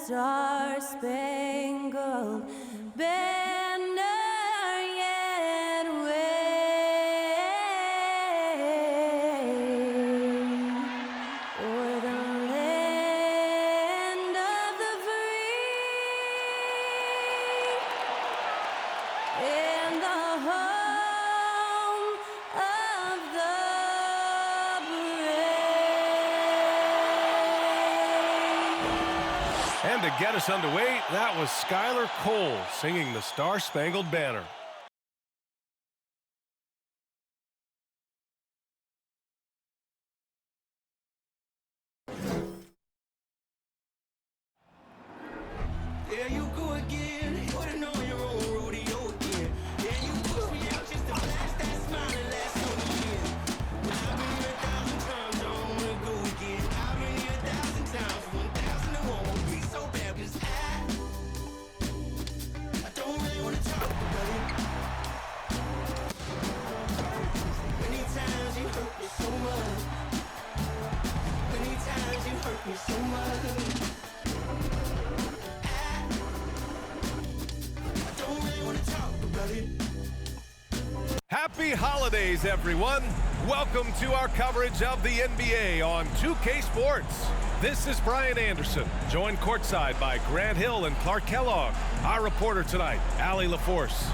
Star-Spangled Banner yet wave o'er the land of the free and the home of the brave. And to get us underway, that was Skylar Cole singing the Star-Spangled Banner. There you go again. Putting on your own rodeo again. Yeah, you push me out just to flash that smile and last on the year. But I've been here 1,000 times, I don't wanna go again. I've been here 1,000 times, 1,000 it won't be so bad, 'cause I don't really wanna talk about it. Many times you hurt me so much. Many times you hurt me so much. Happy holidays, everyone. Welcome to our coverage of the NBA on 2K Sports. This is Brian Anderson, joined courtside by Grant Hill and Clark Kellogg. Our reporter tonight, Allie LaForce.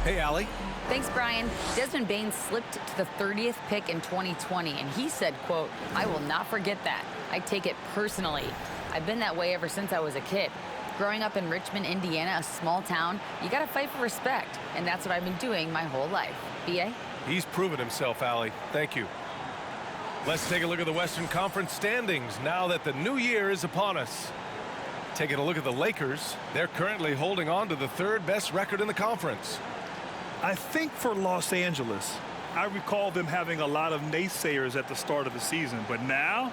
Hey, Allie. Thanks, Brian. Desmond Bane slipped to the 30th pick in 2020, and he said, quote, "I will not forget that. I take it personally. I've been that way ever since I was a kid. Growing up in Richmond, Indiana, a small town, you gotta fight for respect, and that's what I've been doing my whole life." BA? He's proven himself, Allie. Thank you. Let's take a look at the Western Conference standings now that the new year is upon us. Taking a look at the Lakers, they're currently holding on to the third best record in the conference. I think for Los Angeles, I recall them having a lot of naysayers at the start of the season, but now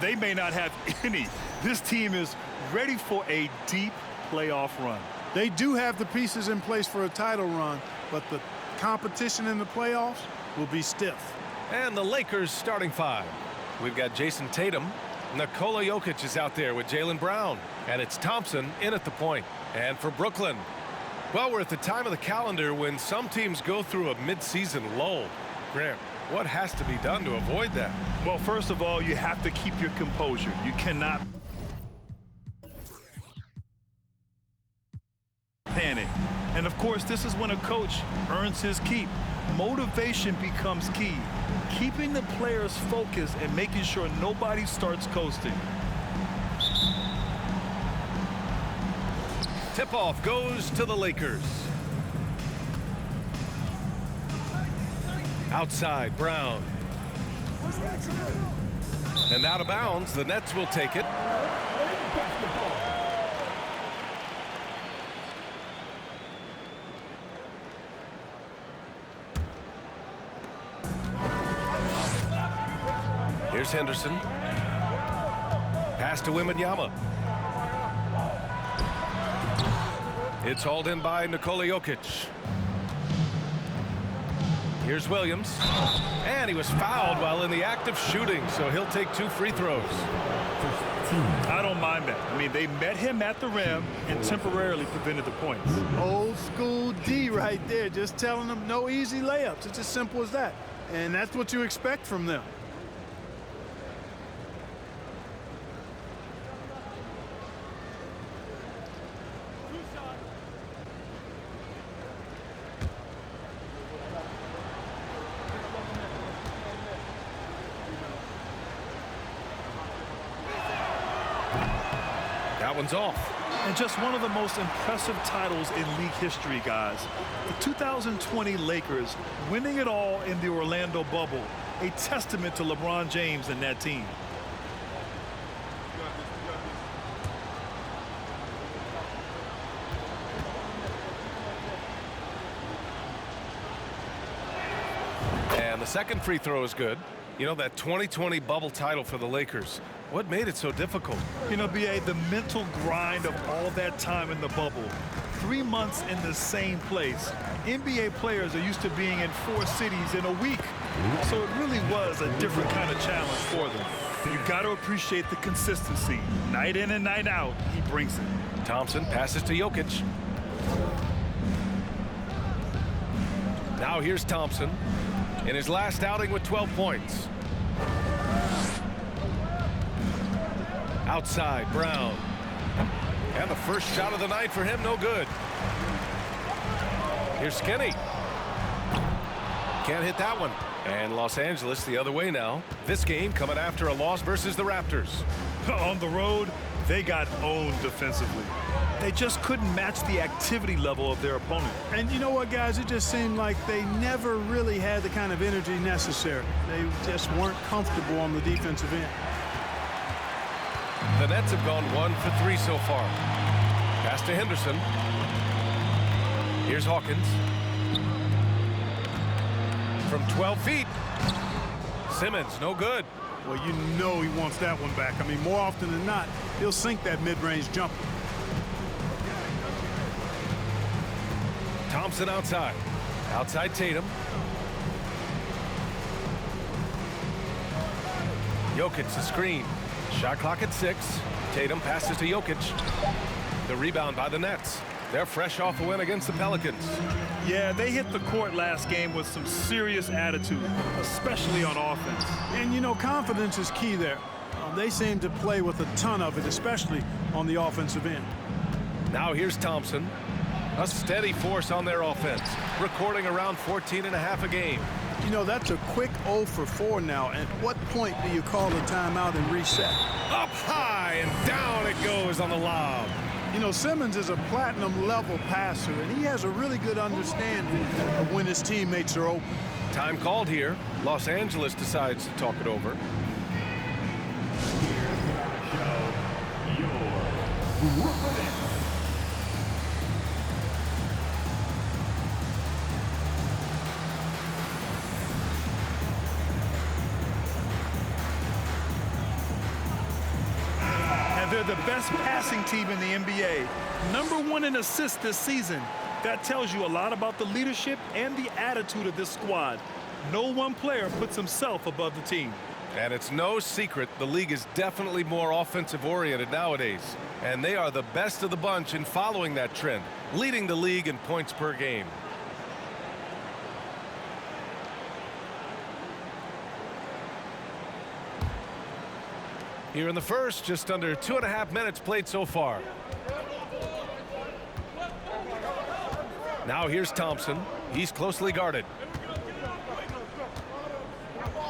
they may not have any. This team is ready for a deep playoff run. They do have the pieces in place for a title run, but the competition in the playoffs will be stiff. And the Lakers starting five. We've got Jason Tatum. Nikola Jokic is out there with Jaylen Brown. And it's Thompson in at the point. And for Brooklyn, well, we're at the time of the calendar when some teams go through a midseason lull. Grant, what has to be done to avoid that? Well, first of all, you have to keep your composure. You cannot panic. And of course, this is when a coach earns his keep. Motivation becomes key. Keeping the players focused and making sure nobody starts coasting. Tip-off goes to the Lakers. Outside, Brown. And out of bounds, the Nets will take it. Here's Henderson. Pass to Wembanyama. It's hauled in by Nikola Jokic. Here's Williams. And he was fouled while in the act of shooting, so he'll take 2 free throws. I don't mind that. I mean, they met him at the rim and temporarily prevented the points. Old school D right there, just telling them no easy layups. It's as simple as that. And that's what you expect from them. That one's off. And just one of the most impressive titles in league history, guys. The 2020 Lakers winning it all in the Orlando bubble. A testament to LeBron James and that team. And the second free throw is good. You know, that 2020 bubble title for the Lakers, what made it so difficult? You know, BA, the mental grind of all that time in the bubble. 3 months in the same place. NBA players are used to being in 4 cities in a week. So it really was a different kind of challenge for them. You got to appreciate the consistency. Night in and night out, he brings it. Thompson passes to Jokic. Now here's Thompson in his last outing with 12 points. Outside, Brown. And the first shot of the night for him, no good. Here's Skinny. Can't hit that one. And Los Angeles the other way now. This game coming after a loss versus the Raptors. On the road, they got owned defensively. They just couldn't match the activity level of their opponent. And you know what, guys? It just seemed like they never really had the kind of energy necessary. They just weren't comfortable on the defensive end. The Nets have gone 1 for 3 so far. Pass to Henderson. Here's Hawkins. From 12 feet. Simmons, no good. Well, you know he wants that one back. I mean, more often than not, he'll sink that mid-range jumper. Thompson outside. Outside Tatum. Jokic the screen. Shot clock at 6. Tatum passes to Jokic. The rebound by the Nets. They're fresh off a win against the Pelicans. Yeah, they hit the court last game with some serious attitude, especially on offense. And, you know, confidence is key there. They seem to play with a ton of it, especially on the offensive end. Now here's Thompson. A steady force on their offense, recording around 14.5 a game. You know, that's a quick 0 for 4 now. At what point do you call a timeout and reset? Up high and down it goes on the lob. You know, Simmons is a platinum-level passer, and he has a really good understanding of when his teammates are open. Time called here. Los Angeles decides to talk it over. They're the best passing team in the NBA. #1 in assists this season. That tells you a lot about the leadership and the attitude of this squad. No one player puts himself above the team. And it's no secret the league is definitely more offensive-oriented nowadays. And they are the best of the bunch in following that trend, leading the league in points per game. Here in the first, just under 2.5 minutes played so far. Now here's Thompson. He's closely guarded.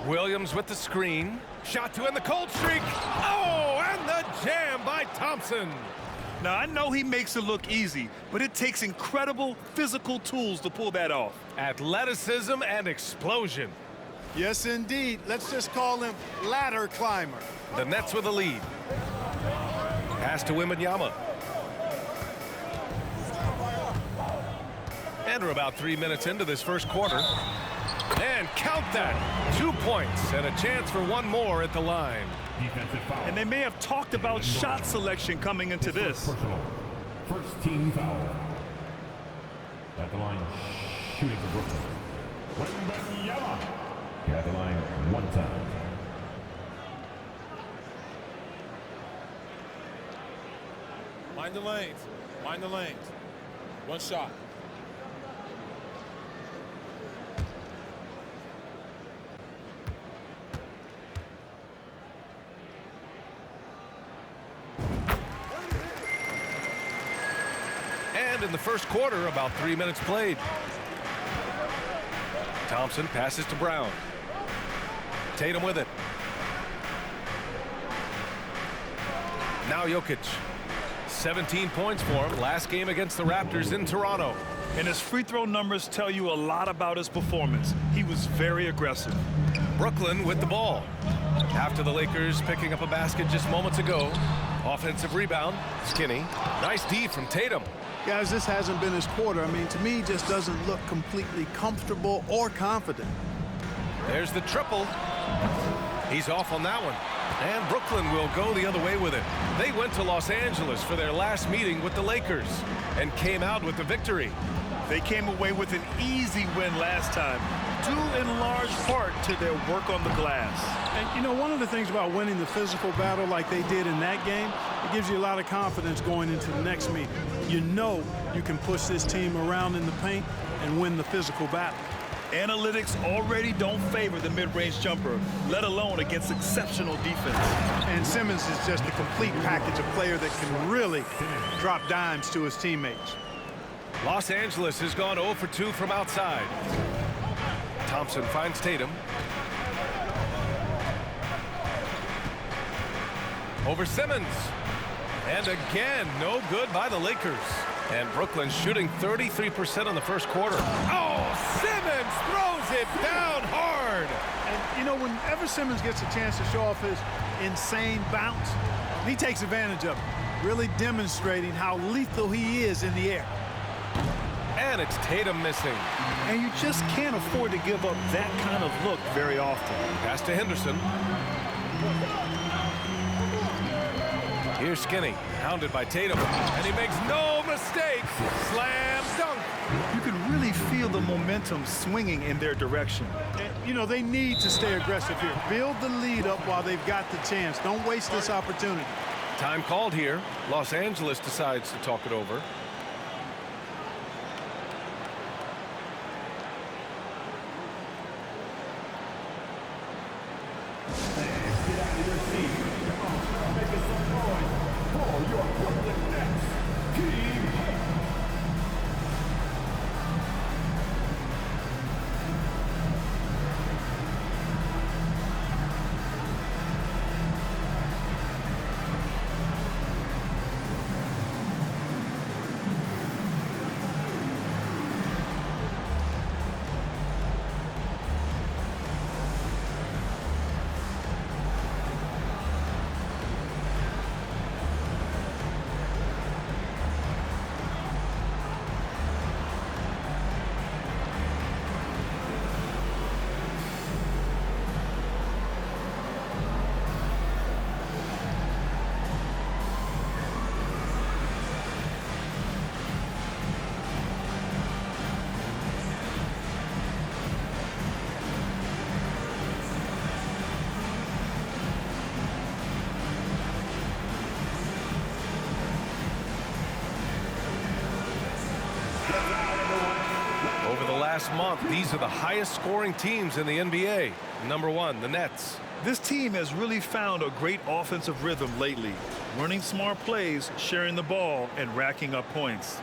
Williams with the screen. Shot to end the cold streak. Oh, and the jam by Thompson. Now, I know he makes it look easy, but it takes incredible physical tools to pull that off. Athleticism and explosion. Yes, indeed. Let's just call him ladder climber. The Nets with a lead. Pass to Wembanyama. And we're about 3 minutes into this first quarter. And count that. 2 points and a chance for one more at the line. And they may have talked about shot selection coming into this. First team foul. At the line, shooting for Brooklyn. Wembanyama. At the line one time. Mind the lanes. Mind the lanes. One shot. And in the first quarter, about 3 minutes played. Thompson passes to Brown. Tatum with it. Now Jokic. 17 points for him last game against the Raptors in Toronto. And his free throw numbers tell you a lot about his performance. He was very aggressive. Brooklyn with the ball. After the Lakers picking up a basket just moments ago. Offensive rebound. Skinny. Nice D from Tatum. Guys, this hasn't been his quarter. I mean, to me, just doesn't look completely comfortable or confident. There's the triple. He's off on that one. And Brooklyn will go the other way with it. They went to Los Angeles for their last meeting with the Lakers and came out with the victory. They came away with an easy win last time, due in large part to their work on the glass. And, you know, one of the things about winning the physical battle like they did in that game, it gives you a lot of confidence going into the next meeting. You know you can push this team around in the paint and win the physical battle. Analytics already don't favor the mid-range jumper, let alone against exceptional defense. And Simmons is just a complete package, a player that can really drop dimes to his teammates. Los Angeles has gone 0 for 2 from outside. Thompson finds Tatum. Over Simmons. And again, no good by the Lakers. And Brooklyn shooting 33% in the first quarter. Oh, Simmons throws it down hard. And, you know, whenever Simmons gets a chance to show off his insane bounce, he takes advantage of it, really demonstrating how lethal he is in the air. And it's Tatum missing. And you just can't afford to give up that kind of look very often. Pass to Henderson. Here's Skinny, hounded by Tatum, and he makes no mistake. Slam dunk. You can really feel the momentum swinging in their direction. And, you know, they need to stay aggressive here. Build the lead up while they've got the chance. Don't waste this opportunity. Time called here. Los Angeles decides to talk it over. Last month, these are the highest scoring teams in the NBA. Number 1, the Nets. This team has really found a great offensive rhythm lately, running smart plays, sharing the ball, and racking up points.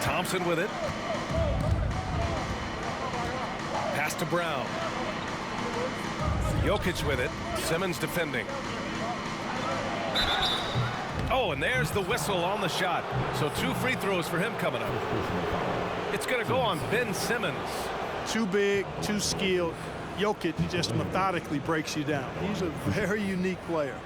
Thompson with it. Pass to Brown. Jokic with it. Simmons defending. Oh, and there's the whistle on the shot. So 2 free throws for him coming up. It's going to go on Ben Simmons. Too big, too skilled. Jokic just methodically breaks you down. He's a very unique player.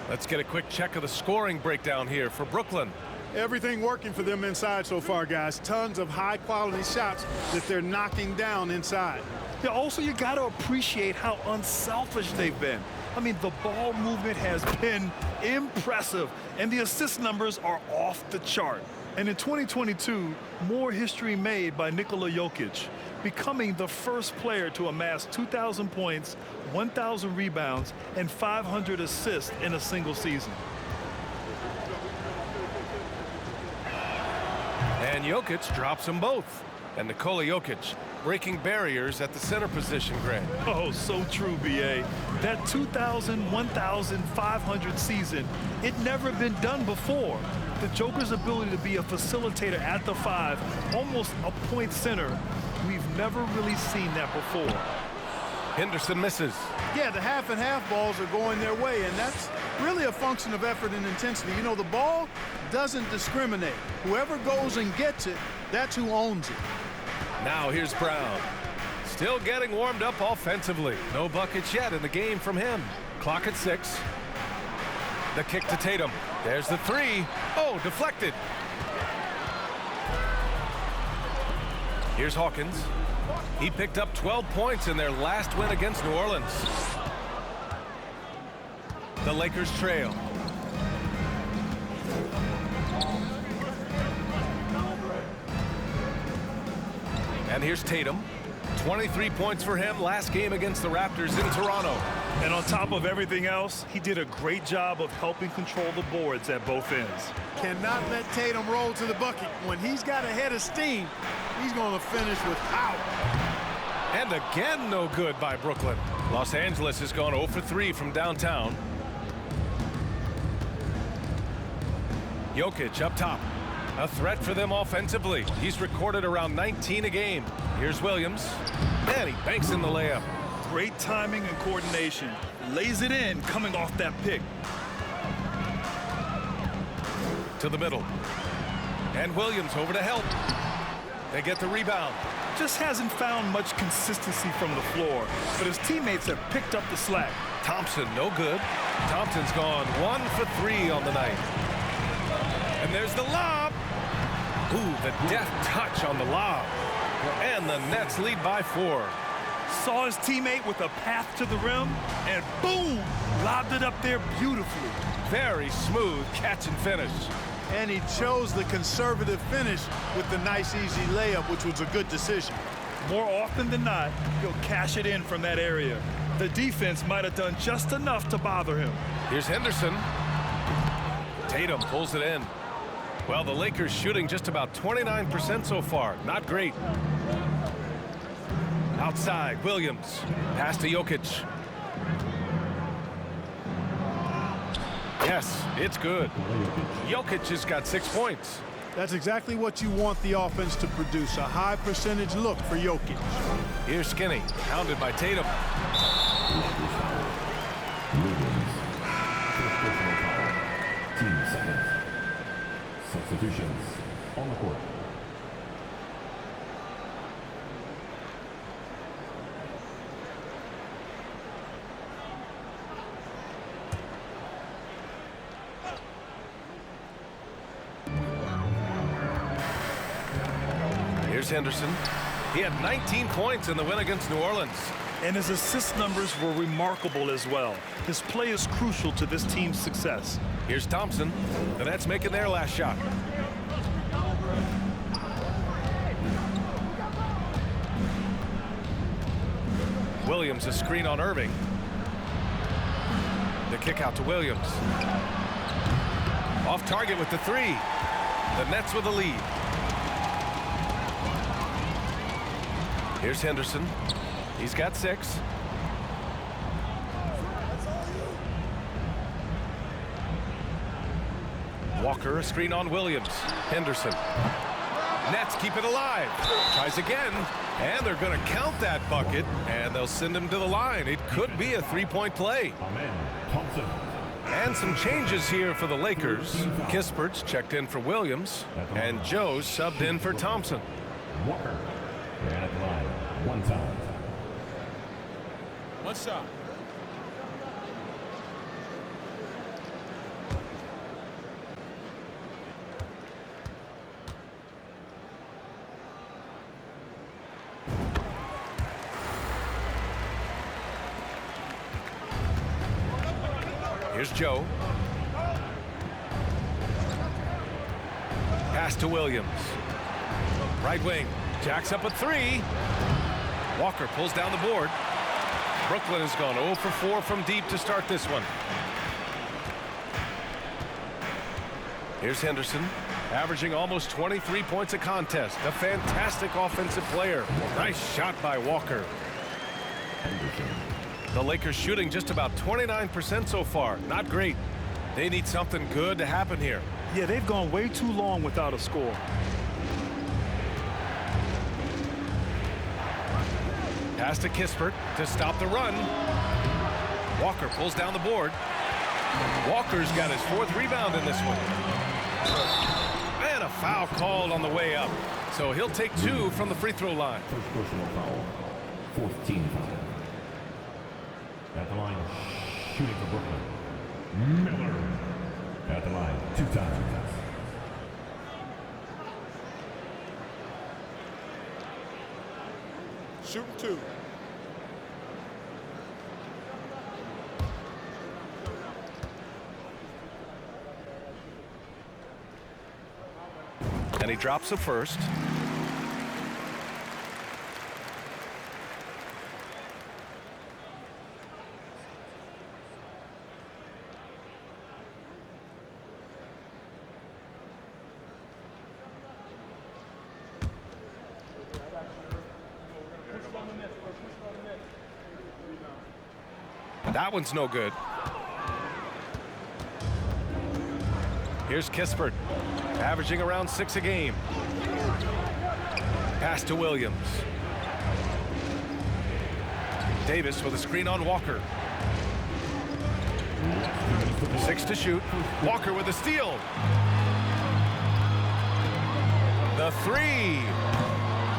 Let's get a quick check of the scoring breakdown here for Brooklyn. Everything working for them inside so far, guys. Tons of high-quality shots that they're knocking down inside. Yeah, also, you got to appreciate how unselfish they've been. I mean, the ball movement has been impressive, and the assist numbers are off the chart. And in 2022, more history made by Nikola Jokic, becoming the first player to amass 2,000 points, 1,000 rebounds, and 500 assists in a single season. And Jokic drops them both. And Nikola Jokic breaking barriers at the center position, Greg. Oh, so true, B.A. That 2,000, 1,500 season, it never been done before. The Joker's ability to be a facilitator at the 5, almost a point center, we've never really seen that before. Henderson misses. Yeah, the half and half balls are going their way, and that's really a function of effort and intensity. You know, the ball doesn't discriminate. Whoever goes and gets it, that's who owns it. Now here's Brown. Still getting warmed up offensively. No buckets yet in the game from him. Clock at 6. The kick to Tatum. There's the three. Oh, deflected. Here's Hawkins. He picked up 12 points in their last win against New Orleans. The Lakers trail. And here's Tatum. 23 points for him last game against the Raptors in Toronto. And on top of everything else, he did a great job of helping control the boards at both ends. Cannot let Tatum roll to the bucket. When he's got a head of steam, he's going to finish with power. And again, no good by Brooklyn. Los Angeles has gone 0 for 3 from downtown. Jokic up top. A threat for them offensively. He's recorded around 19 a game. Here's Williams. And he banks in the layup. Great timing and coordination. Lays it in coming off that pick. To the middle. And Williams over to help. They get the rebound. Just hasn't found much consistency from the floor, but his teammates have picked up the slack. Thompson, no good. Thompson's gone 1 for 3 on the night. And there's the lob. Ooh, the deft touch on the lob. And the Nets lead by 4. Saw his teammate with a path to the rim, and boom, lobbed it up there beautifully. Very smooth catch and finish. And he chose the conservative finish with the nice, easy layup, which was a good decision. More often than not, he'll cash it in from that area. The defense might have done just enough to bother him. Here's Henderson. Tatum pulls it in. Well, the Lakers shooting just about 29% so far. Not great. Outside, Williams. Pass to Jokic. Yes, it's good. Jokic has got 6 points. That's exactly what you want the offense to produce, a high percentage look for Jokic. Here's Skinny, pounded by Tatum. Team seconds. Substitutions on the court. Here's Henderson. He had 19 points in the win against New Orleans. And his assist numbers were remarkable as well. His play is crucial to this team's success. Here's Thompson. The Nets making their last shot. Williams a screen on Irving. The kick out to Williams. Off target with the three. The Nets with the lead. Here's Henderson. He's got 6. Walker a screen on Williams. Henderson. Nets keep it alive. Tries again. And they're going to count that bucket. And they'll send him to the line. It could be a 3-point play. Amen. Thompson. And some changes here for the Lakers. Kispert's checked in for Williams. And Joe's subbed in for Thompson. Walker. Ran at the line. 1 time. One shot. Here's Joe. Pass to Williams. Right wing. Jacks up a 3. Walker pulls down the board. Brooklyn has gone 0 for 4 from deep to start this one. Here's Henderson, averaging almost 23 points a contest. A fantastic offensive player. Nice shot by Walker. The Lakers shooting just about 29% so far. Not great. They need something good to happen here. Yeah, they've gone way too long without a score. Pass to Kispert to stop the run. Walker pulls down the board. Walker's got his 4th rebound in this one. And a foul called on the way up. So he'll take 2 from the free throw line. First personal foul. 4th team foul. At the line, shooting for Brooklyn. Miller. At the line, 2 times. Shooting 2. And he drops a first. That one's no good. Here's Kispert, averaging around 6 a game. Pass to Williams. Davis with a screen on Walker. 6 to shoot. Walker with a steal. The 3.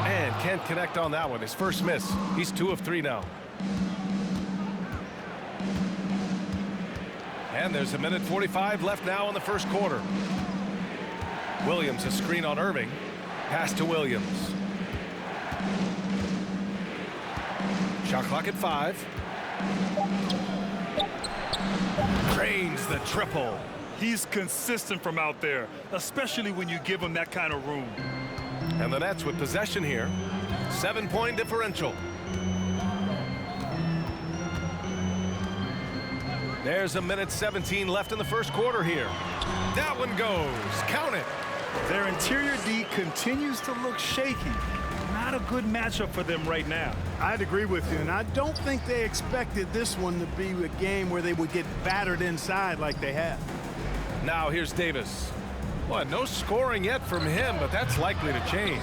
And can't connect on that one. His first miss. He's 2 of 3 now. And there's 1:45 left now in the first quarter. Williams a screen on Irving. Pass to Williams. Shot clock at 5. Drains the triple. He's consistent from out there, especially when you give him that kind of room. And the Nets with possession here. 7-point differential. There's 1:17 left in the first quarter here. That one goes. Count it. Their interior D continues to look shaky. Not a good matchup for them right now. I'd agree with you, and I don't think they expected this one to be a game where they would get battered inside like they have. Now here's Davis. Well, no scoring yet from him, but that's likely to change.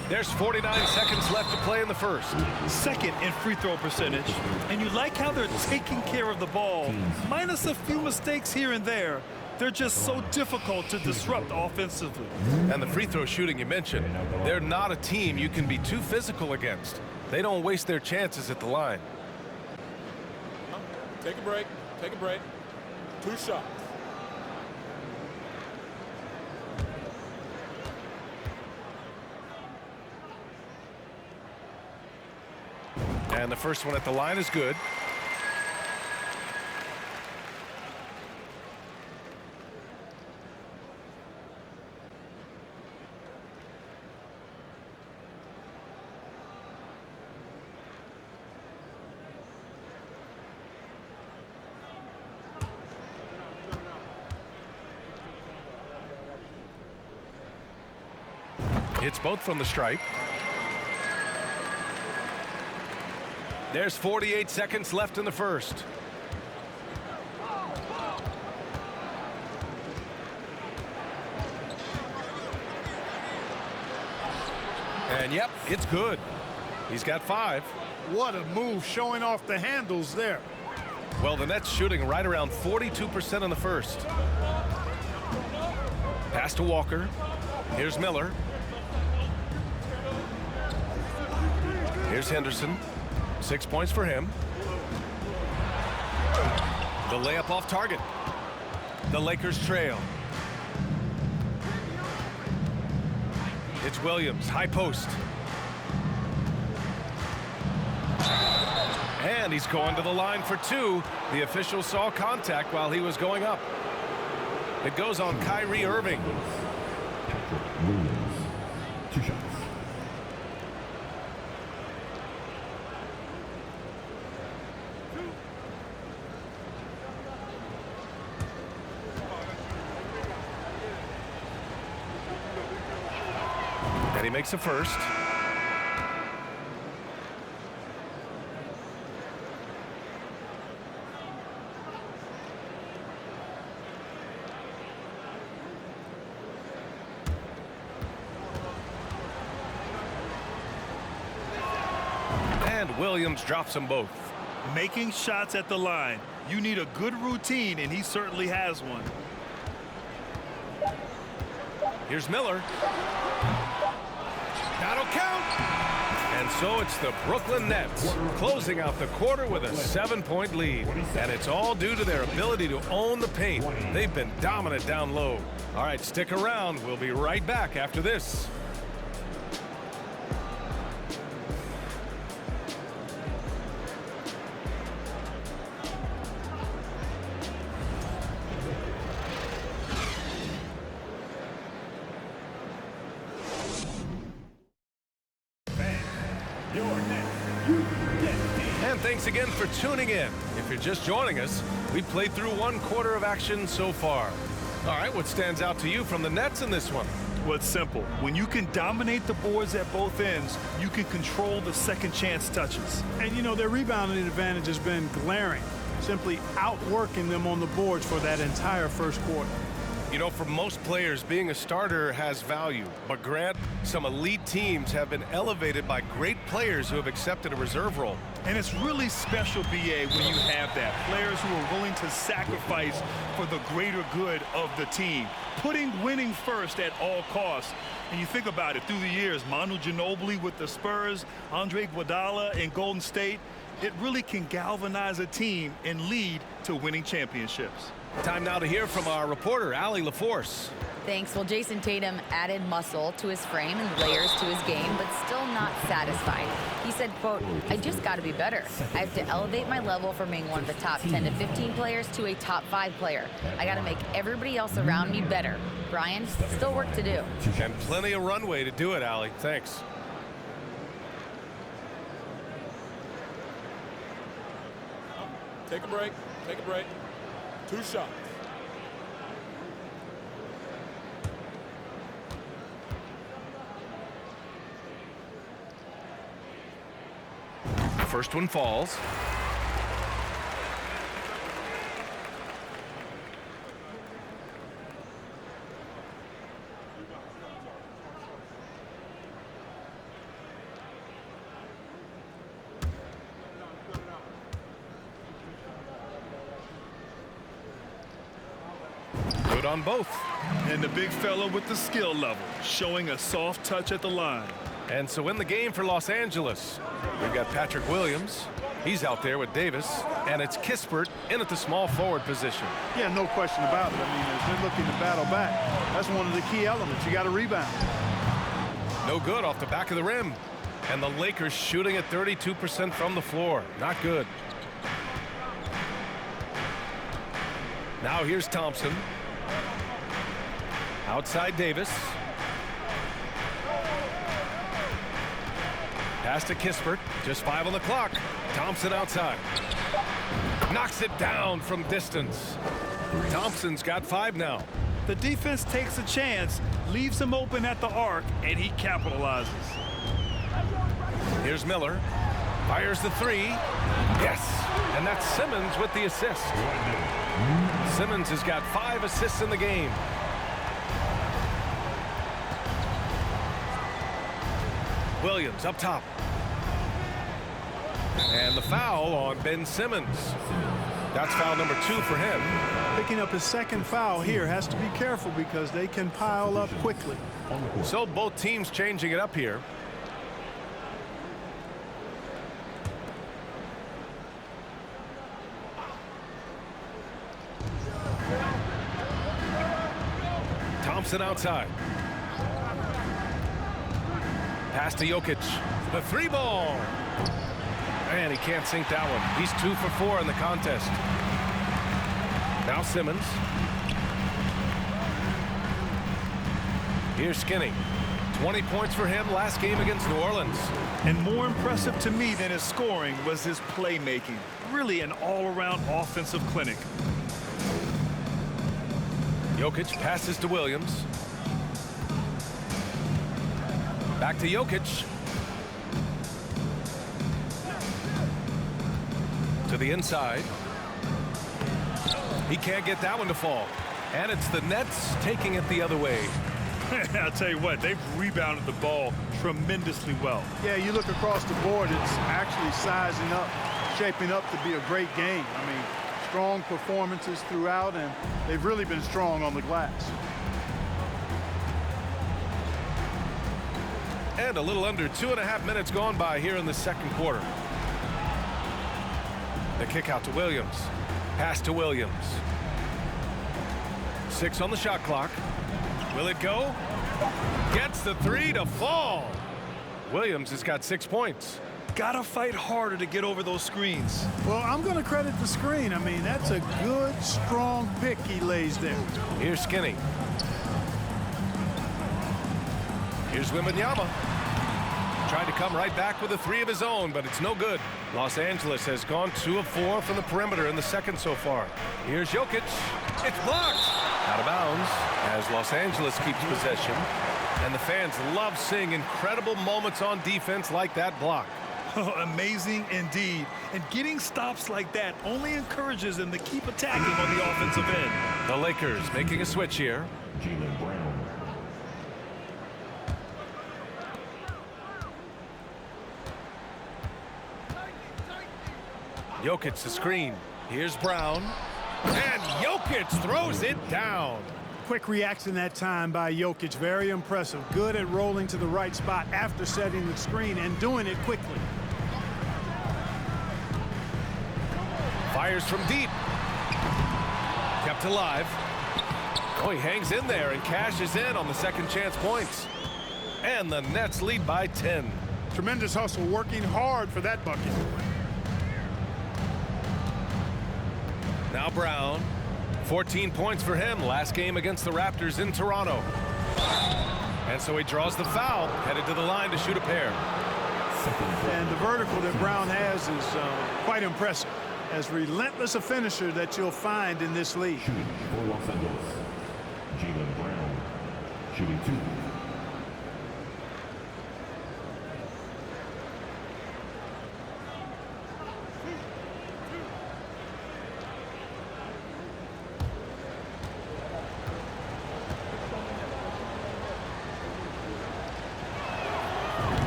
There's 49 seconds left to play in the first. Second in free throw percentage. And you like how they're taking care of the ball. Minus a few mistakes here and there. They're just so difficult to disrupt offensively. And the free throw shooting you mentioned, they're not a team you can be too physical against. They don't waste their chances at the line. Take a break. Take a break. 2 shots. And the first one at the line is good. Hits both from the stripe. There's 48 seconds left in the first. And yep, it's good. He's got 5. What a move, showing off the handles there. Well, the Nets shooting right around 42% in the first. Pass to Walker. Here's Miller. Here's Henderson. 6 points for him. The layup off target. The Lakers trail. It's Williams, high post. And he's going to the line for 2. The official saw contact while he was going up. It goes on Kyrie Irving. Williams, 2 shots. And he makes a first. And Williams drops them both. Making shots at the line. You need a good routine, and he certainly has one. Here's Miller. That'll count. And And so it's the Brooklyn Nets closing out the quarter with a 7-point lead. And it's all due to their ability to own the paint. They've been dominant down low. All right, stick around. We'll be right back after this. And thanks again for tuning in. If you're just joining us, we played through one quarter of action so far. All right, what stands out to you from the Nets in this one? Well, it's simple. When you can dominate the boards at both ends, you can control the second chance touches. And, you know, their rebounding advantage has been glaring, simply outworking them on the boards for that entire first quarter. You know, for most players, being a starter has value. But Grant, some elite teams have been elevated by great players who have accepted a reserve role. And it's really special, BA, when you have that. Players who are willing to sacrifice for the greater good of the team. Putting winning first at all costs. And you think about it, through the years, Manu Ginobili with the Spurs, Andre Iguodala in Golden State, it really can galvanize a team and lead to winning championships. Time now to hear from our reporter, Allie LaForce. Thanks. Well, Jason Tatum added muscle to his frame and layers to his game, but still not satisfied. He said, quote, "I just got to be better. I have to elevate my level from being one of the top 10 to 15 players to a top 5 player. I got to make everybody else around me better. Brian, still work to do." And plenty of runway to do it, Allie. Thanks. Take a break. Take a break. 2 shots. First one falls. Good on both. And the big fella with the skill level, showing a soft touch at the line. And so in the game for Los Angeles, we've got Patrick Williams. He's out there with Davis. And it's Kispert in at the small forward position. Yeah, no question about it. I mean, as they're looking to battle back, that's one of the key elements. You got to rebound. No good off the back of the rim. And the Lakers shooting at 32% from the floor. Not good. Now here's Thompson. Outside Davis. Pass to Kispert. Just 5 on the clock. Thompson outside. Knocks it down from distance. Thompson's got 5 now. The defense takes a chance, leaves him open at the arc, and he capitalizes. Here's Miller. Fires the 3. Yes. And that's Simmons with the assist. Simmons has got 5 assists in the game. Williams up top. And the foul on Ben Simmons. That's foul number 2 for him. Picking up his second foul here. Has to be careful because they can pile up quickly. So both teams changing it up here. Thompson outside. Pass to Jokic. The 3 ball. And he can't sink that one. He's 2 for 4 in the contest. Now Simmons. Here's Skinny. 20 points for him last game against New Orleans. And more impressive to me than his scoring was his playmaking. Really an all-around offensive clinic. Jokic passes to Williams. Back to Jokic. To the inside. He can't get that one to fall. And it's the Nets taking it the other way. I'll tell you what, they've rebounded the ball tremendously well. Yeah, you look across the board, it's actually sizing up, shaping up to be a great game. I mean, strong performances throughout, and they've really been strong on the glass. And a little under 2.5 minutes gone by here in the second quarter. The kick out to Williams. Pass to Williams. 6 on the shot clock. Will it go? Gets the 3 to fall. Williams has got 6 points. Gotta fight harder to get over those screens. Well, I'm going to credit the screen. I mean, that's a good, strong pick he lays there. Here's Skinny. Here's Wembanyama. Tried to come right back with a 3 of his own, but it's no good. Los Angeles has gone 2 of 4 from the perimeter in the second so far. Here's Jokic. It's blocked. Out of bounds as Los Angeles keeps possession. And the fans love seeing incredible moments on defense like that block. Amazing indeed. And getting stops like that only encourages them to keep attacking on the offensive end. The Lakers making a switch here. Jaylen Brown. Jokic the screen. Here's Brown. And Jokic throws it down. Quick reaction that time by Jokic. Very impressive. Good at rolling to the right spot after setting the screen and doing it quickly. Fires from deep. Kept alive. Oh, he hangs in there and cashes in on the second chance points. And the Nets lead by 10. Tremendous hustle, working hard for that bucket. Now Brown. 14 points for him last game against the Raptors in Toronto. And so he draws the foul, headed to the line to shoot a pair. And the vertical that Brown has is quite impressive. As relentless a finisher that you'll find in this league. Shooting for Los Angeles. Jaylen Brown. Shooting 2.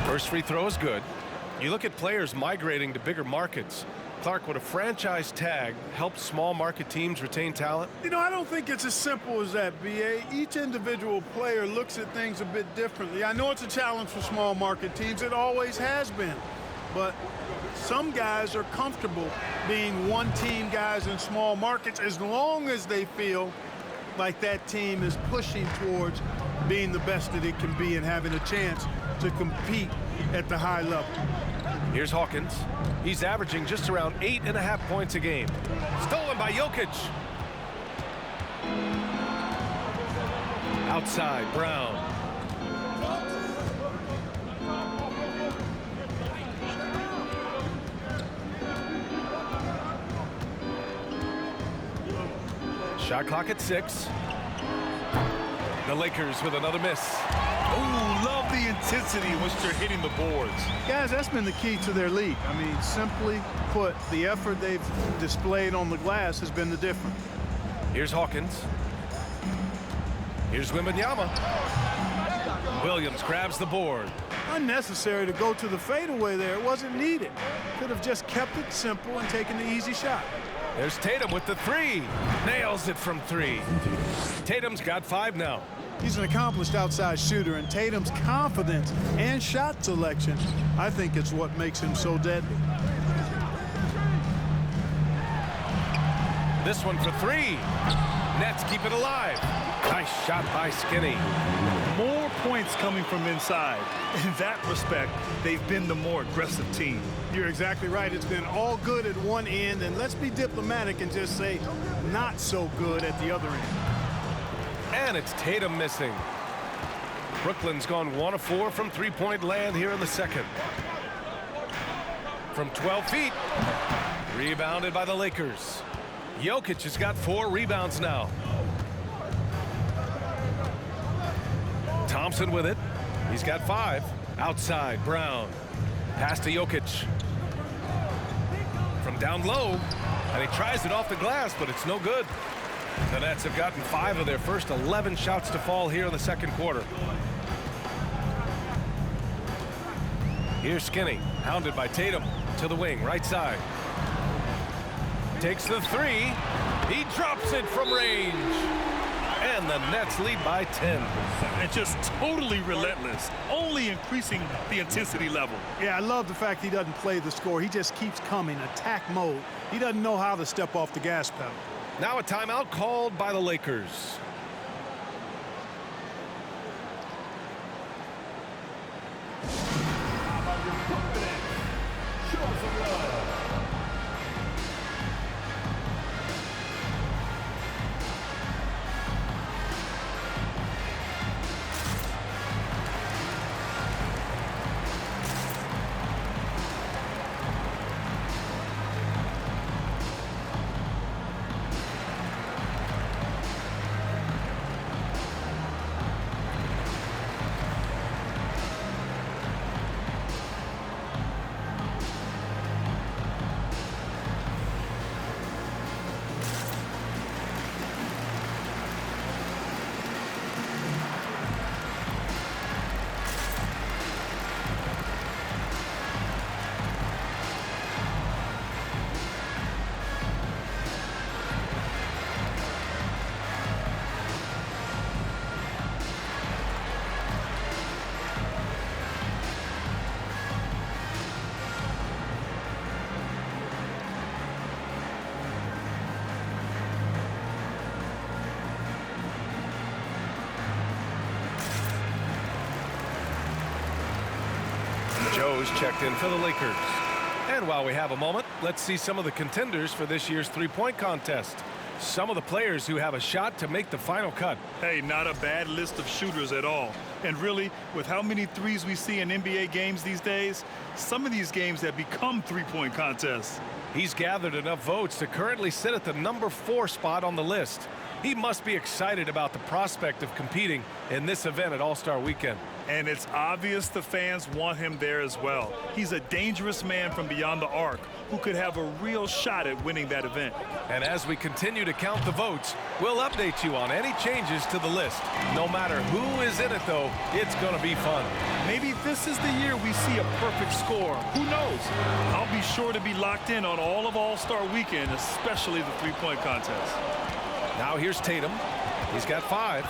First free throw is good. You look at players migrating to bigger markets. Clark, would a franchise tag help small market teams retain talent? You know, I don't think it's as simple as that, B.A. Each individual player looks at things a bit differently. I know it's a challenge for small market teams. It always has been. But some guys are comfortable being one-team guys in small markets as long as they feel like that team is pushing towards being the best that it can be and having a chance to compete at the high level. Here's Hawkins. He's averaging just around 8.5 points a game. Stolen by Jokic. Outside, Brown. Shot clock at 6. The Lakers with another miss. Oh, love the intensity in which they're hitting the boards. Guys, that's been the key to their league. I mean, simply put, the effort they've displayed on the glass has been the difference. Here's Hawkins. Here's Wembanyama. Williams grabs the board. Unnecessary to go to the fadeaway there. It wasn't needed. Could have just kept it simple and taken the easy shot. There's Tatum with the 3. Nails it from 3. Tatum's got 5 now. He's an accomplished outside shooter, and Tatum's confidence and shot selection, I think it's what makes him so deadly. This one for 3. Nets keep it alive. Nice shot by Skinny. More points coming from inside. In that respect, they've been the more aggressive team. You're exactly right. It's been all good at one end, and let's be diplomatic and just say not so good at the other end. And it's Tatum missing. Brooklyn's gone 1 of 4 from three-point land here in the second. From 12 feet. Rebounded by the Lakers. Jokic has got 4 rebounds now. Thompson with it. He's got 5. Outside, Brown. Pass to Jokic. From down low. And he tries it off the glass, but it's no good. The Nets have gotten 5 of their first 11 shots to fall here in the second quarter. Here's Skinny, hounded by Tatum, to the wing, right side. Takes the 3. He drops it from range. And the Nets lead by 10. And just totally relentless, only increasing the intensity level. Yeah, I love the fact he doesn't play the score. He just keeps coming, attack mode. He doesn't know how to step off the gas pedal. Now a timeout called by the Lakers. Joe's checked in for the Lakers. And while we have a moment, let's see some of the contenders for this year's three-point contest. Some of the players who have a shot to make the final cut. Hey, not a bad list of shooters at all. And really, with how many threes we see in NBA games these days, some of these games have become three-point contests. He's gathered enough votes to currently sit at the number 4 spot on the list. He must be excited about the prospect of competing in this event at All-Star Weekend. And it's obvious the fans want him there as well. He's a dangerous man from beyond the arc who could have a real shot at winning that event. And as we continue to count the votes, we'll update you on any changes to the list. No matter who is in it, though, it's going to be fun. Maybe this is the year we see a perfect score. Who knows? I'll be sure to be locked in on all of All-Star Weekend, especially the three-point contest. Now here's Tatum. He's got 5.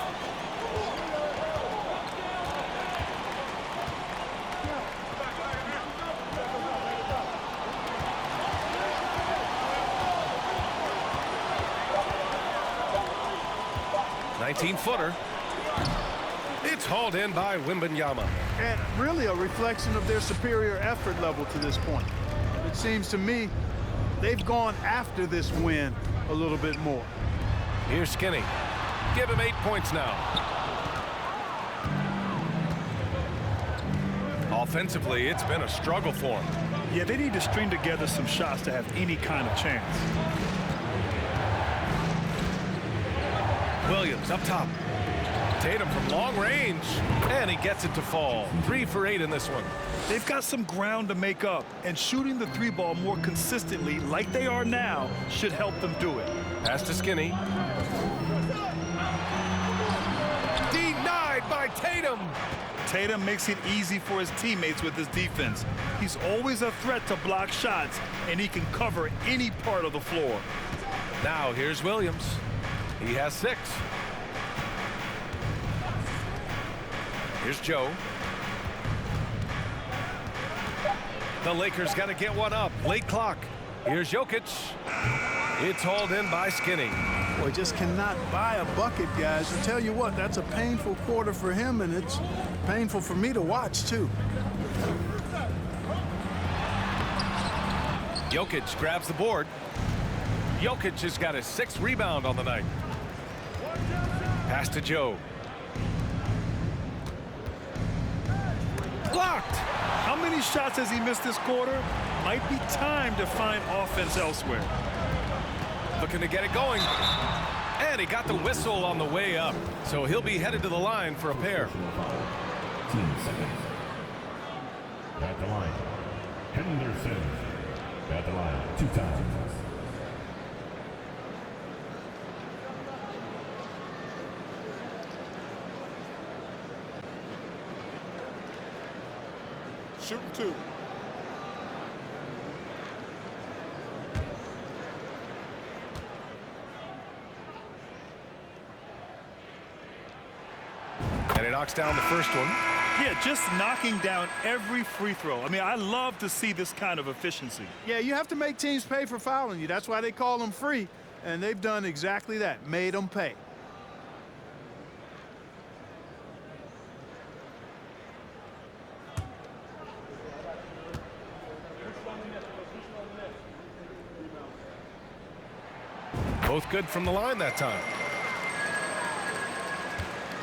Footer. It's hauled in by Wembanyama. And really a reflection of their superior effort level to this point. It seems to me they've gone after this win a little bit more. Here's Skinny. Give him 8 points now. Offensively, it's been a struggle for him. Yeah, they need to string together some shots to have any kind of chance. Williams up top. Tatum from long range, and he gets it to fall. 3 for 8 in this one. They've got some ground to make up, and shooting the three ball more consistently like they are now should help them do it. Pass to Skinny. Denied by Tatum. Tatum makes it easy for his teammates with his defense. He's always a threat to block shots, and he can cover any part of the floor. Now here's Williams. He has 6. Here's Joe. The Lakers got to get one up. Late clock. Here's Jokic. It's hauled in by Skinny. Boy, just cannot buy a bucket, guys. I tell you what, that's a painful quarter for him, and it's painful for me to watch, too. Jokic grabs the board. Jokic has got his 6th rebound on the night. Pass to Joe. Blocked. How many shots has he missed this quarter? Might be time to find offense elsewhere. Looking to get it going. And he got the whistle on the way up. So he'll be headed to the line for a pair. 15 seconds. At the line. Henderson. At the line. 2 times. Shooting 2. knocks down the first one. Yeah, just knocking down every free throw. I mean, I love to see this kind of efficiency. Yeah, you have to make teams pay for fouling you. That's why they call them free. And they've done exactly that, made them pay. Both good from the line that time.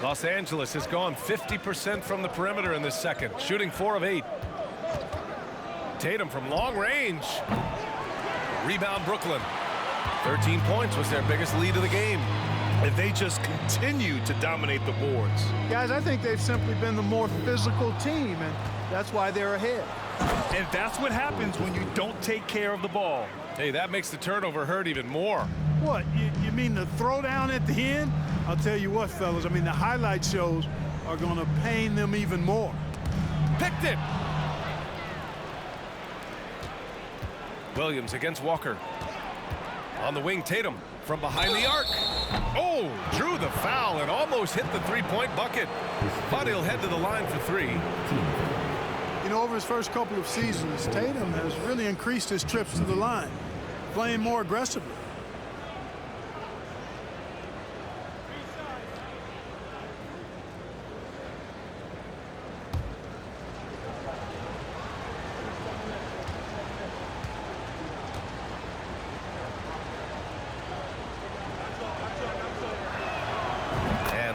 Los Angeles has gone 50% from the perimeter in this second, shooting 4 of 8. Tatum from long range. Rebound Brooklyn. 13 points was their biggest lead of the game. And they just continue to dominate the boards. Guys, I think they've simply been the more physical team, and that's why they're ahead. And that's what happens when you don't take care of the ball. Hey, that makes the turnover hurt even more. What, you mean the throwdown at the end? I'll tell you what, fellas, I mean, the highlight shows are going to pain them even more. Picked it! Williams against Walker. On the wing, Tatum from behind the arc. Oh, drew the foul and almost hit the three-point bucket. But he'll head to the line for 3. You know, over his first couple of seasons, Tatum has really increased his trips to the line, playing more aggressively.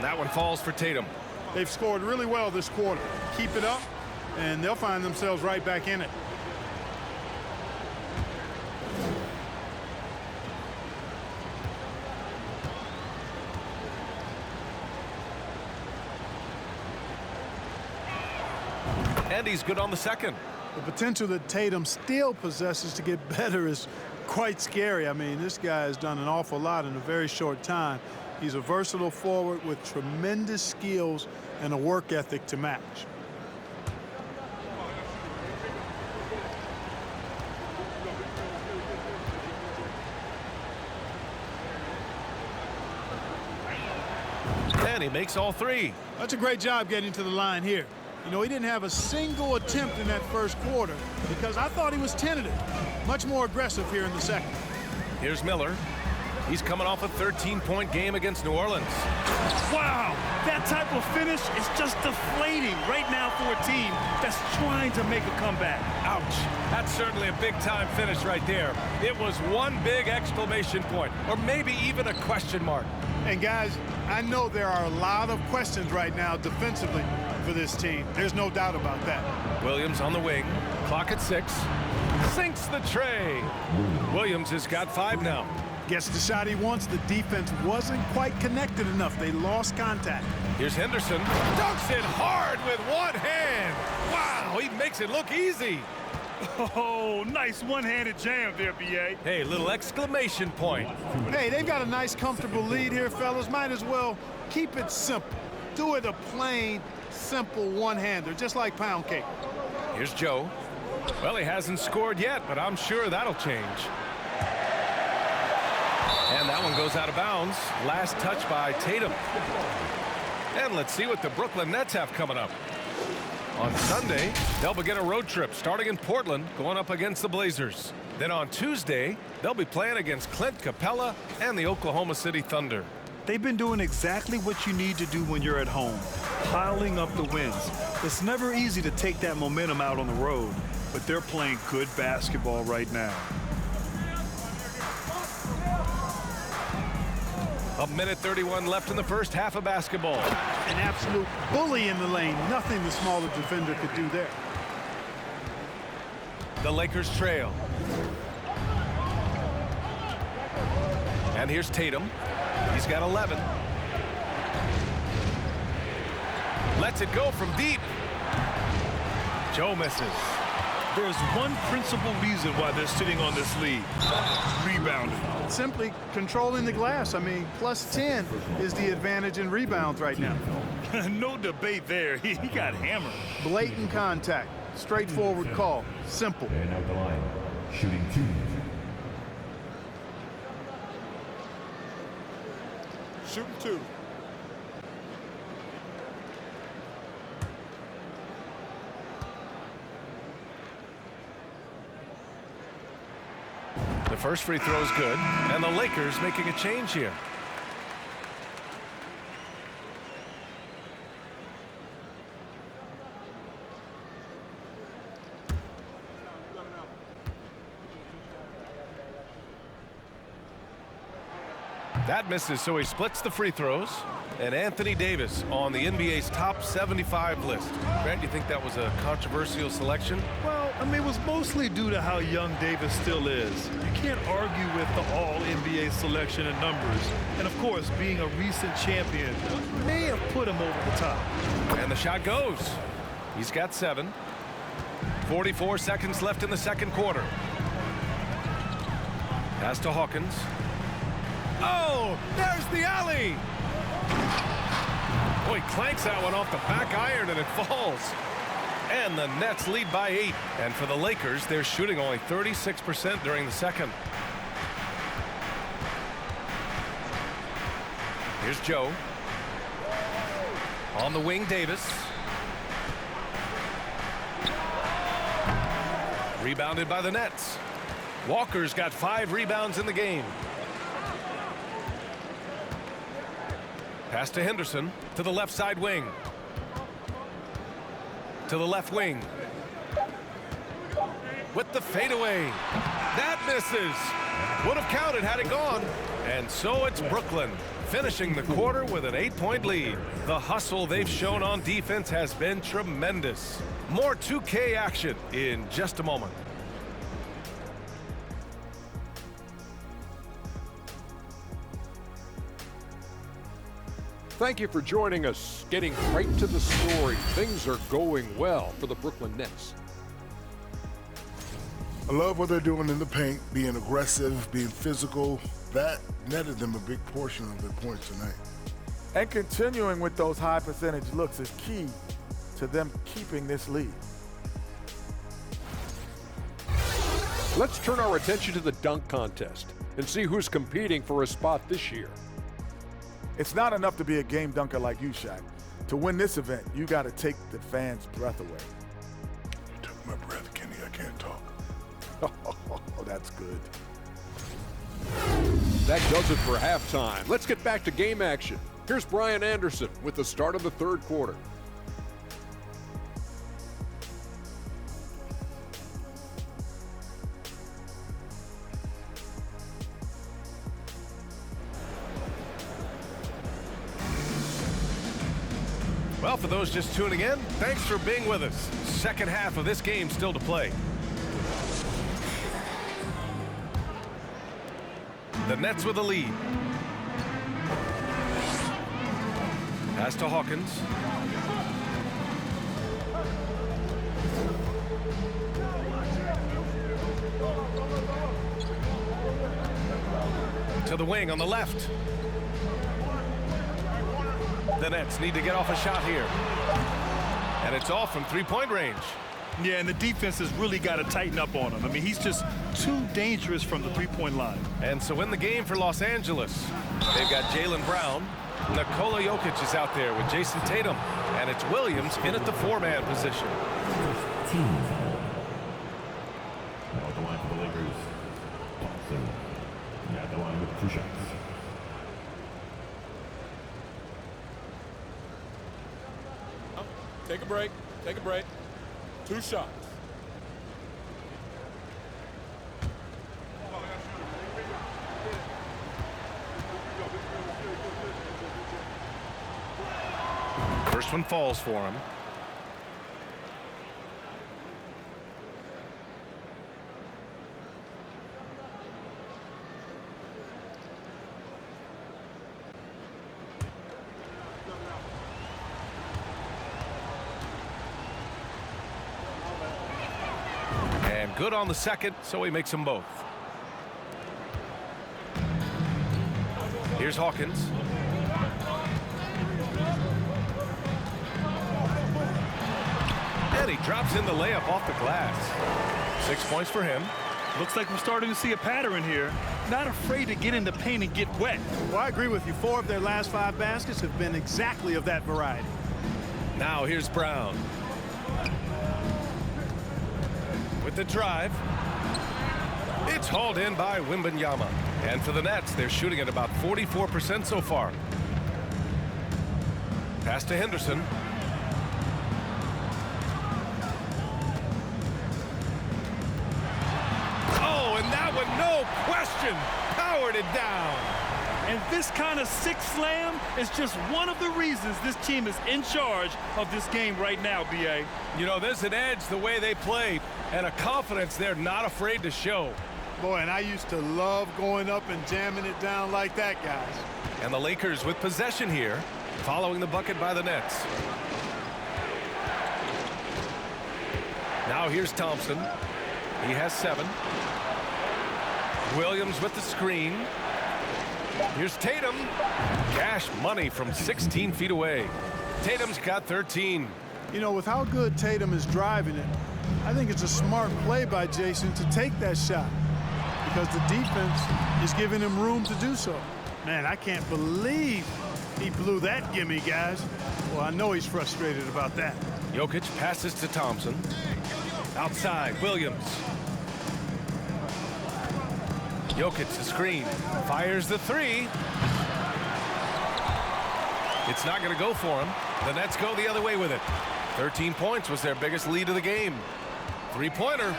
That one falls for Tatum. They've scored really well this quarter. Keep it up, and they'll find themselves right back in it. And he's good on the second. The potential that Tatum still possesses to get better is quite scary. I mean, this guy has done an awful lot in a very short time. He's a versatile forward with tremendous skills and a work ethic to match. And he makes all 3. That's a great job getting to the line here. You know, he didn't have a single attempt in that first quarter because I thought he was tentative. Much more aggressive here in the second. Here's Miller. He's coming off a 13-point game against New Orleans. Wow, that type of finish is just deflating right now for a team that's trying to make a comeback. Ouch. That's certainly a big-time finish right there. It was one big exclamation point, or maybe even a question mark. And guys, I know there are a lot of questions right now defensively for this team. There's no doubt about that. Williams on the wing. Clock at 6. Sinks the tray. Williams has got 5 now. Gets the shot he wants. The defense wasn't quite connected enough. They lost contact. Here's Henderson. Dunks it hard with one hand. Wow, he makes it look easy. Oh, nice one-handed jam there, B.A. Hey, little exclamation point. Hey, they've got a nice, comfortable lead here, fellas. Might as well keep it simple. Do it a plain, simple one-hander, just like pound cake. Here's Joe. Well, he hasn't scored yet, but I'm sure that'll change. And that one goes out of bounds. Last touch by Tatum. And let's see what the Brooklyn Nets have coming up. On Sunday, they'll begin a road trip starting in Portland, going up against the Blazers. Then on Tuesday, they'll be playing against Clint Capella and the Oklahoma City Thunder. They've been doing exactly what you need to do when you're at home, piling up the wins. It's never easy to take that momentum out on the road, but they're playing good basketball right now. A minute 31 left in the first half of basketball. An absolute bully in the lane. Nothing the smaller defender could do there. The Lakers trail. And here's Tatum. He's got 11. Lets it go from deep. Joe misses. There's one principal reason why they're sitting on this lead. Rebounding. Simply controlling the glass. I mean, plus 10 is the advantage in rebounds right now. No debate there. He got hammered. Blatant contact. Straightforward call. Simple. And out the line, shooting 2. Shooting 2. The first free throw is good, and the Lakers making a change here. That misses, so he splits the free throws. And Anthony Davis on the NBA's top 75 list. Grant, you think that was a controversial selection? Well, I mean, it was mostly due to how young Davis still is. You can't argue with the all-NBA selection and numbers. And, of course, being a recent champion may have put him over the top. And the shot goes. He's got 7. 44 seconds left in the second quarter. Pass to Hawkins. Oh, there's the alley. Boy, clanks that one off the back iron and it falls. And the Nets lead by 8. And for the Lakers, they're shooting only 36% during the second. Here's Joe. On the wing, Davis. Rebounded by the Nets. Walker's got 5 rebounds in the game. Pass to Henderson, to the left side wing. To the left wing. With the fadeaway. That misses. Would have counted had it gone. And so it's Brooklyn, finishing the quarter with an 8-point lead. The hustle they've shown on defense has been tremendous. More 2K action in just a moment. Thank you for joining us. Getting right to the story. Things are going well for the Brooklyn Nets. I love what they're doing in the paint, being aggressive, being physical. That netted them a big portion of their points tonight. And continuing with those high percentage looks is key to them keeping this lead. Let's turn our attention to the dunk contest and see who's competing for a spot this year. It's not enough to be a game dunker like you, Shaq. To win this event, you got to take the fans' breath away. You took my breath, Kenny. I can't talk. Oh, that's good. That does it for halftime. Let's get back to game action. Here's Brian Anderson with the start of the third quarter. Well, for those just tuning in, thanks for being with us. Second half of this game still to play. The Nets with the lead. Pass to Hawkins. To the wing on the left. The Nets need to get off a shot here. And it's off from three-point range. Yeah, and the defense has really got to tighten up on him. I mean, he's just too dangerous from the three-point line. And so in the game for Los Angeles, they've got Jaylen Brown. Nikola Jokic is out there with Jason Tatum. And it's Williams in at the 4-man position. Now at the line for the Lakers, Thompson. At the line with 2 shots. Take a break. Take a break. 2 shots. First one falls for him. And good on the second, so he makes them both. Here's Hawkins. And he drops in the layup off the glass. 6 points for him. Looks like we're starting to see a pattern here. Not afraid to get in the paint and get wet. Well, I agree with you. 4 of their last 5 baskets have been exactly of that variety. Now here's Brown. With the drive. It's hauled in by Wembanyama. And for the Nets, they're shooting at about 44% so far. Pass to Henderson. Oh, and that one, no question, powered it down. And this kind of six slam is just one of the reasons this team is in charge of this game right now, B.A. You know, there's an edge the way they play and a confidence they're not afraid to show. Boy, and I used to love going up and jamming it down like that, guys. And the Lakers with possession here, following the bucket by the Nets. Now here's Thompson. He has 7. Williams with the screen. Here's Tatum. Cash money from 16 feet away. Tatum's got 13. You know, with how good Tatum is driving it, I think it's a smart play by Jason to take that shot because the defense is giving him room to do so. Man, I can't believe he blew that gimme, guys. Well, I know he's frustrated about that. Jokic passes to Thompson. Outside, Williams. Jokic the screen. Fires the 3. It's not going to go for him. The Nets go the other way with it. 13 points was their biggest lead of the game. 3-pointer.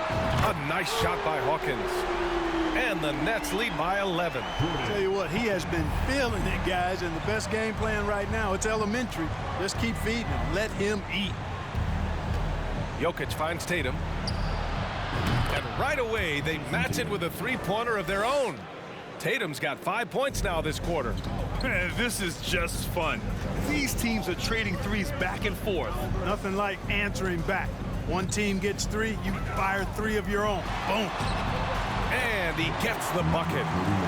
A nice shot by Hawkins. And the Nets lead by 11. Tell you what, he has been feeling it, guys, and the best game plan right now, it's elementary. Just keep feeding him. Let him eat. Jokic finds Tatum. And right away, they match it with a 3-pointer of their own. Tatum's got 5 points now this quarter. Man, this is just fun. These teams are trading threes back and forth. Nothing like answering back. One team gets 3, you fire 3 of your own. Boom. And he gets the bucket.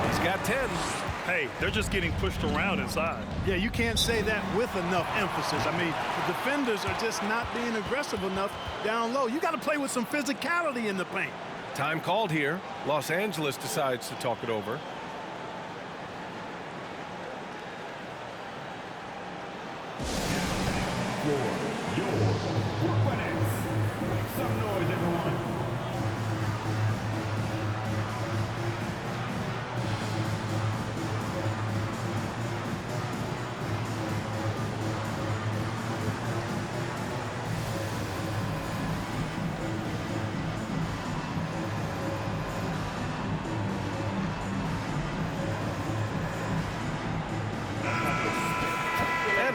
He's got 10. Hey, they're just getting pushed around inside. Yeah, you can't say that with enough emphasis. I mean, the defenders are just not being aggressive enough down low. You got to play with some physicality in the paint. Time called here. Los Angeles decides to talk it over. For your Brooklyn Nets. Make some noise, everyone.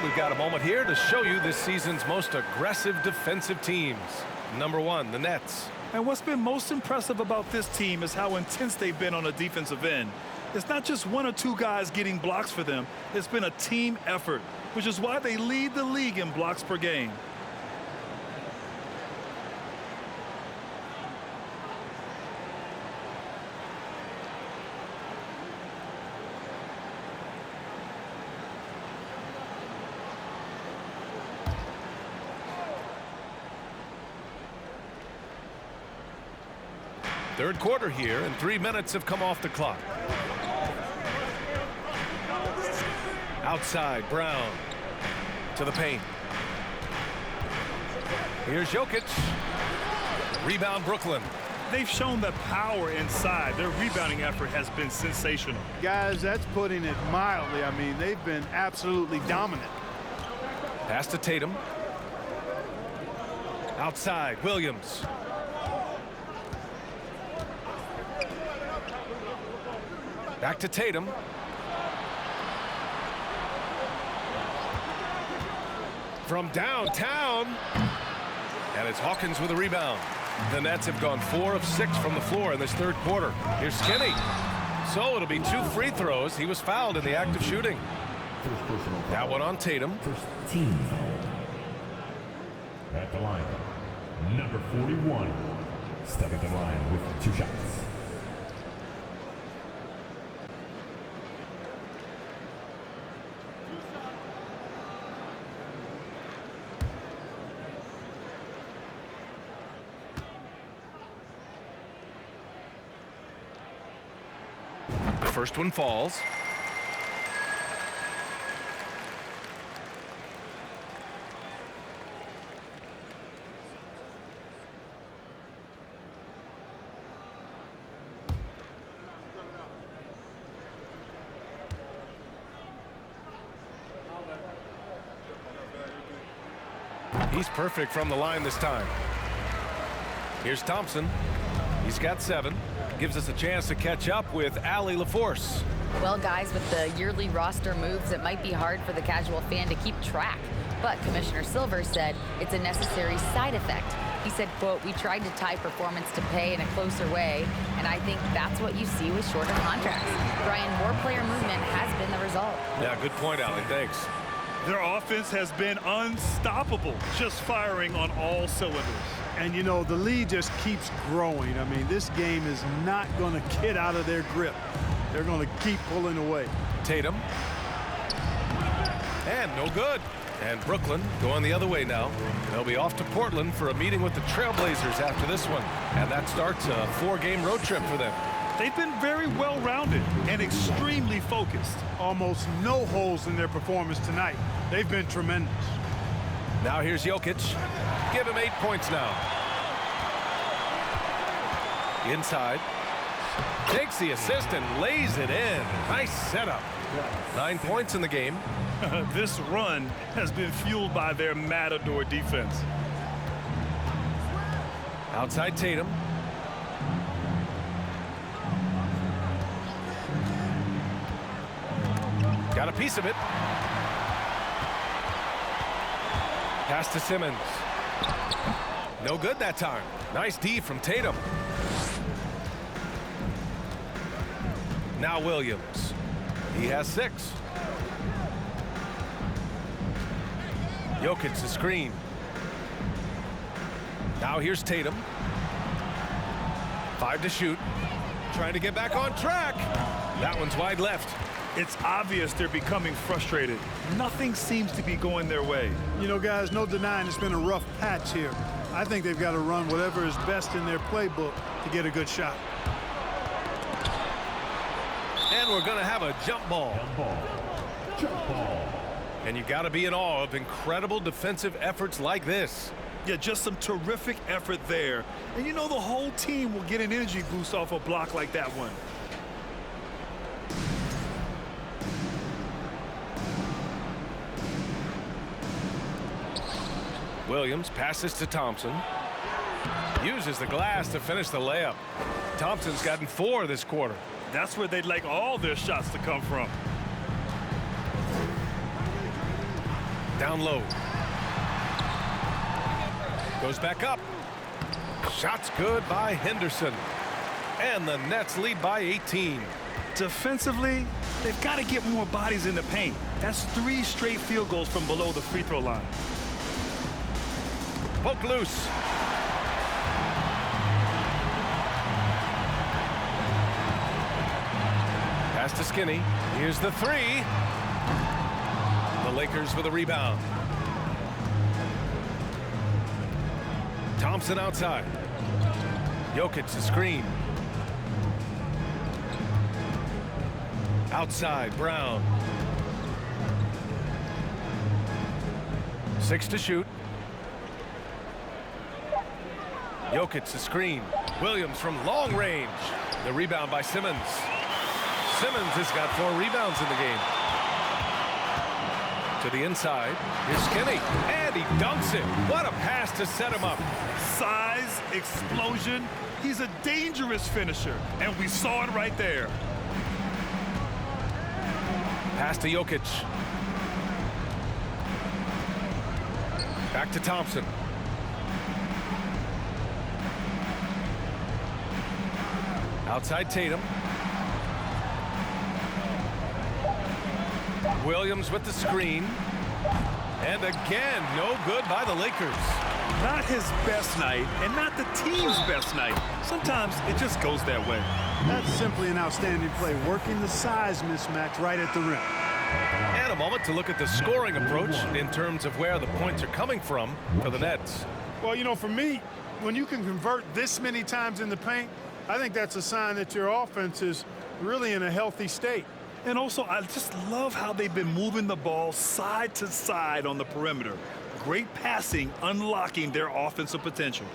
We've got a moment here to show you this season's most aggressive defensive teams. Number 1, the Nets. And what's been most impressive about this team is how intense they've been on the defensive end. It's not just 1 or 2 guys getting blocks for them. It's been a team effort, which is why they lead the league in blocks per game. Third quarter here, and 3 minutes have come off the clock. Outside, Brown to the paint. Here's Jokic. Rebound, Brooklyn. They've shown the power inside. Their rebounding effort has been sensational. Guys, that's putting it mildly. I mean, they've been absolutely dominant. Pass to Tatum. Outside, Williams. Back to Tatum. From downtown. And it's Hawkins with a rebound. The Nets have gone 4 of 6 from the floor in this third quarter. Here's Skinny. So it'll be 2 free throws. He was fouled in the act of shooting. That one on Tatum. First team foul. At the line, number 41. Step at the line with 2 shots. First one falls. He's perfect from the line this time. Here's Thompson. He's got 7. Gives us a chance to catch up with Allie LaForce. Well, guys, with the yearly roster moves, it might be hard for the casual fan to keep track. But Commissioner Silver said it's a necessary side effect. He said, quote, "We tried to tie performance to pay in a closer way, and I think that's what you see with shorter contracts." Brian, more player movement has been the result. Yeah, good point, Allie. Thanks. Their offense has been unstoppable, just firing on all cylinders. And, you know, the lead just keeps growing. I mean, this game is not going to get out of their grip. They're going to keep pulling away. Tatum. And no good. And Brooklyn going the other way now. They'll be off to Portland for a meeting with the Trailblazers after this one. And that starts a 4-game road trip for them. They've been very well-rounded and extremely focused. Almost no holes in their performance tonight. They've been tremendous. Now here's Jokic. Give him 8 points now. Inside. Takes the assist and lays it in. Nice setup. 9 points in the game. This run has been fueled by their Matador defense. Outside Tatum. Got a piece of it. Pass to Simmons. No good that time. Nice D from Tatum. Now Williams. He has 6. Jokic the screen. Now here's Tatum. 5 to shoot. Trying to get back on track. That one's wide left. It's obvious they're becoming frustrated. Nothing seems to be going their way. You know, guys, no denying it's been a rough patch here. I think they've got to run whatever is best in their playbook to get a good shot. And we're going to have a jump ball. Jump ball. And you got to be in awe of incredible defensive efforts like this. Yeah, just some terrific effort there. And you know the whole team will get an energy boost off a block like that one. Williams passes to Thompson. Uses the glass to finish the layup. Thompson's gotten 4 this quarter. That's where they'd like all their shots to come from. Down low. Goes back up. Shot's good by Henderson. And the Nets lead by 18. Defensively, they've got to get more bodies in the paint. That's 3 straight field goals from below the free throw line. Poke loose. Pass to Skinny. Here's the 3. The Lakers with a rebound. Thompson outside. Jokic the screen. Outside, Brown. 6 to shoot. Jokic the screen. Williams from long range. The rebound by Simmons. Simmons has got 4 rebounds in the game. To the inside. Here's Skinny. And he dunks it. What a pass to set him up. Size, explosion. He's a dangerous finisher. And we saw it right there. Pass to Jokic. Back to Thompson. Outside Tatum. Williams with the screen. And again, no good by the Lakers. Not his best night, and not the team's best night. Sometimes it just goes that way. That's simply an outstanding play, working the size mismatch right at the rim. And a moment to look at the scoring approach in terms of where the points are coming from for the Nets. Well, you know, for me, when you can convert this many times in the paint, I think that's a sign that your offense is really in a healthy state. And also, I just love how they've been moving the ball side to side on the perimeter. Great passing, unlocking their offensive potential.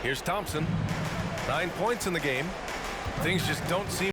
Here's Thompson. 9 points in the game. Things just don't seem